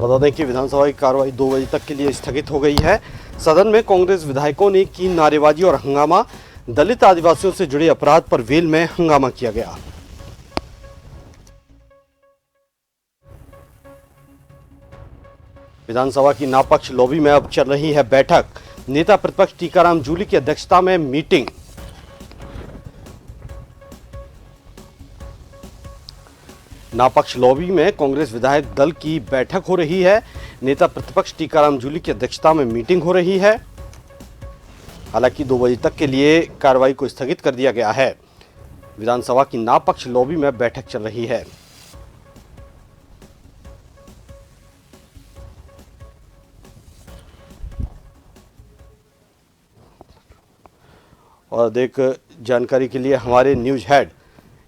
बता दें कि विधानसभा की कार्रवाई 2 बजे तक के लिए स्थगित हो गई है। सदन में कांग्रेस विधायकों ने की नारेबाजी और हंगामा। दलित आदिवासियों से जुड़े अपराध पर वेल में हंगामा किया गया। विधानसभा की नापक्ष लॉबी में अब चल रही है बैठक। नेता प्रतिपक्ष टीकाराम जूली की अध्यक्षता में मीटिंग। नापक्ष लॉबी में कांग्रेस विधायक दल की बैठक हो रही है। नेता प्रतिपक्ष टीकाराम जूली की अध्यक्षता में मीटिंग हो रही है। हालांकि 2 बजे तक के लिए कार्रवाई को स्थगित कर दिया गया है। विधानसभा की नापक्ष लॉबी में बैठक चल रही है। और अधिक जानकारी के लिए हमारे न्यूज हेड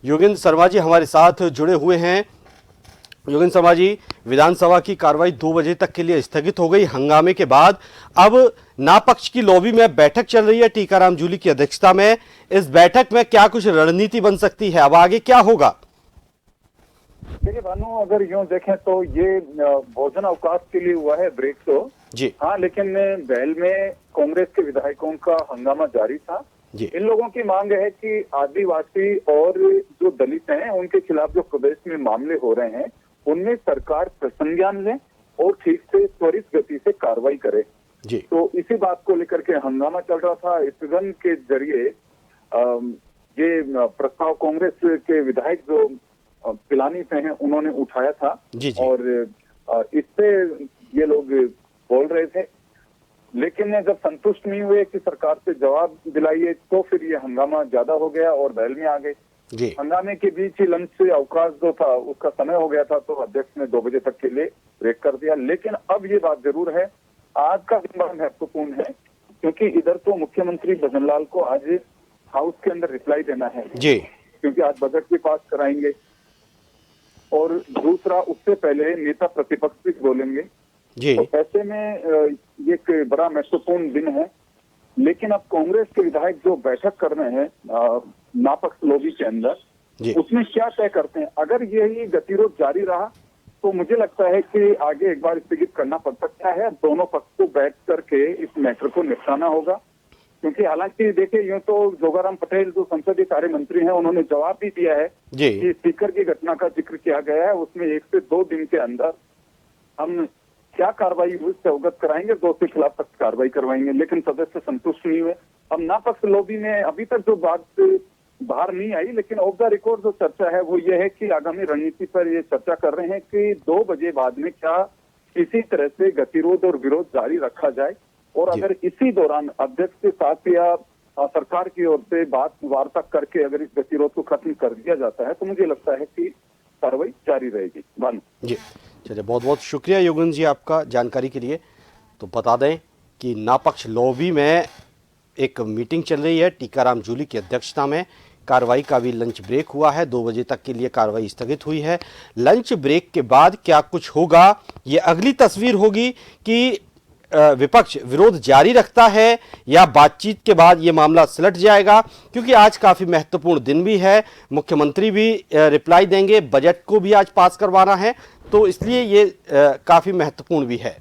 योगेंद्र शर्मा जी हमारे साथ जुड़े हुए हैं। योगेंद्र शर्मा जी, विधानसभा की कार्रवाई 2 बजे तक के लिए स्थगित हो गई हंगामे के बाद। अब नापक्ष की लॉबी में बैठक चल रही है टीकाराम जूली की अध्यक्षता में। इस बैठक में क्या कुछ रणनीति बन सकती है, अब आगे क्या होगा? देखिए भानु, अगर यूं देखें तो ये भोजन अवकाश के लिए हुआ है ब्रेक तो जी हाँ, लेकिन बैल में कांग्रेस के विधायकों का हंगामा जारी था। इन लोगों की मांग है कि आदिवासी और जो दलित हैं उनके खिलाफ जो प्रदेश में मामले हो रहे हैं उनमें सरकार संज्ञान ले और ठीक से त्वरित गति से कार्रवाई करे जी। तो इसी बात को लेकर के हंगामा चल रहा था। स्थगन के जरिए ये प्रस्ताव कांग्रेस के विधायक जो पिलानी से हैं उन्होंने उठाया था जी। और इससे ये लोग बोल रहे थे, लेकिन जब संतुष्ट नहीं हुए कि सरकार से जवाब दिलाइए तो फिर ये हंगामा ज्यादा हो गया और बैल में आ गए। हंगामे के बीच ही लंच से अवकाश जो था उसका समय हो गया था तो अध्यक्ष ने 2 बजे तक के लिए ब्रेक कर दिया। लेकिन अब ये बात जरूर है, आज का दिन बड़ा महत्वपूर्ण है क्योंकि इधर तो मुख्यमंत्री भजनलाल को आज हाउस के अंदर रिप्लाई देना है जी, क्योंकि आज बजट भी पास कराएंगे और दूसरा उससे पहले नेता प्रतिपक्ष भी बोलेंगे जी। तो ऐसे में ये एक बड़ा महत्वपूर्ण दिन है। लेकिन अब कांग्रेस के विधायक जो बैठक कर रहे हैं नापक्ष लॉबी के अंदर उसमें क्या तय करते हैं। अगर यही गतिरोध जारी रहा तो मुझे लगता है कि आगे एक बार स्थगित करना पड़ सकता है। दोनों पक्ष को बैठ करके इस मैटर को निपटाना होगा क्योंकि हालांकि देखिए यूं तो जोगाराम पटेल जो संसदीय कार्य मंत्री हैं उन्होंने जवाब भी दिया है कि स्पीकर की घटना का जिक्र किया गया है, उसमें 1 से 2 दिन के अंदर हम क्या कार्रवाई हुई से अवगत कराएंगे, 2 के खिलाफ तक कार्रवाई करवाएंगे। लेकिन सदस्य संतुष्ट नहीं हुए। अब नापक्ष लॉबी में अभी तक जो बात बाहर नहीं आई, लेकिन ऑफ द रिकॉर्ड जो चर्चा है वो ये है कि आगामी रणनीति पर ये चर्चा कर रहे हैं कि 2 बजे बाद में क्या इसी तरह से गतिरोध और विरोध जारी रखा जाए और अगर इसी दौरान अध्यक्ष के साथ या सरकार की ओर से बात वार्ता करके अगर इस गतिरोध को खत्म कर दिया जाता है तो मुझे लगता है कि कार्रवाई जारी रहेगी। जी चलिए, बहुत बहुत शुक्रिया योगेंद्र जी आपका जानकारी के लिए। तो बता दें कि नापक्ष लॉबी में एक मीटिंग चल रही है टीकाराम जूली की अध्यक्षता में। कार्रवाई का भी लंच ब्रेक हुआ है, 2 बजे तक के लिए कार्रवाई स्थगित हुई है। लंच ब्रेक के बाद क्या कुछ होगा ये अगली तस्वीर होगी कि विपक्ष विरोध जारी रखता है या बातचीत के बाद ये मामला सुलझ जाएगा, क्योंकि आज काफ़ी महत्वपूर्ण दिन भी है। मुख्यमंत्री भी रिप्लाई देंगे, बजट को भी आज पास करवाना है, तो इसलिए ये काफ़ी महत्वपूर्ण भी है।